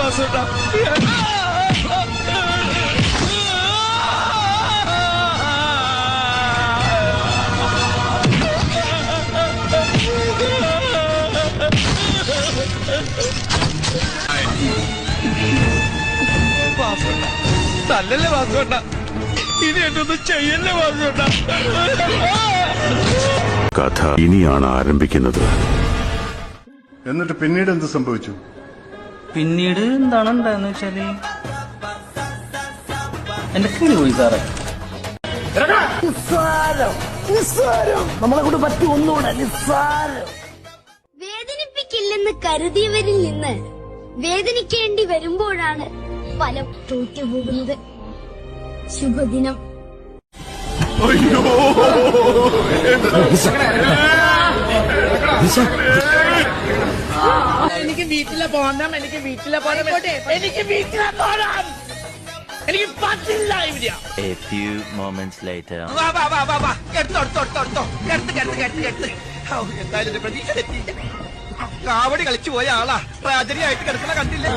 വാസുണ്ട. വാസുണ്ട നല്ലല്ലേ വാസുണ്ട, ഇനി എന്നൊന്നും ചെയ്യല്ലേ വാസുണ്ട. കഥ ഇനിയാണ് ആരംഭിക്കുന്നത്. എന്നിട്ട് പിന്നീട് എന്ത് സംഭവിച്ചു? പിന്നീട് എന്താണ് ഉണ്ടായെന്ന് വെച്ചാല് എന്റെ കിളി പോയി സാറേ. നമ്മളെ കൊണ്ട് പറ്റി ഒന്നുകൂടെ നിസ്സാരം. വേദനിപ്പിക്കില്ലെന്ന് കരുതിയവരിൽ നിന്ന് വേദനിക്കേണ്ടി വരുമ്പോഴാണ് ഫലം തോറ്റുപോകുന്നത്. ശുഭദിനം. എനിക്ക് വീട്ടിലെ പോകണം, എനിക്ക് വീട്ടിലെ പോകണം, എനിക്ക് വീട്ടിലെ പോകണം, എനിക്ക് പറ്റില്ല. A few moments later. എന്തായാലും പ്രതീക്ഷ തെറ്റിയില്ല. കാവടി കളിച്ചു പോയ ആളാ ട്രാജഡി ആയിട്ട് കിടക്കണ കണ്ടില്ലേ.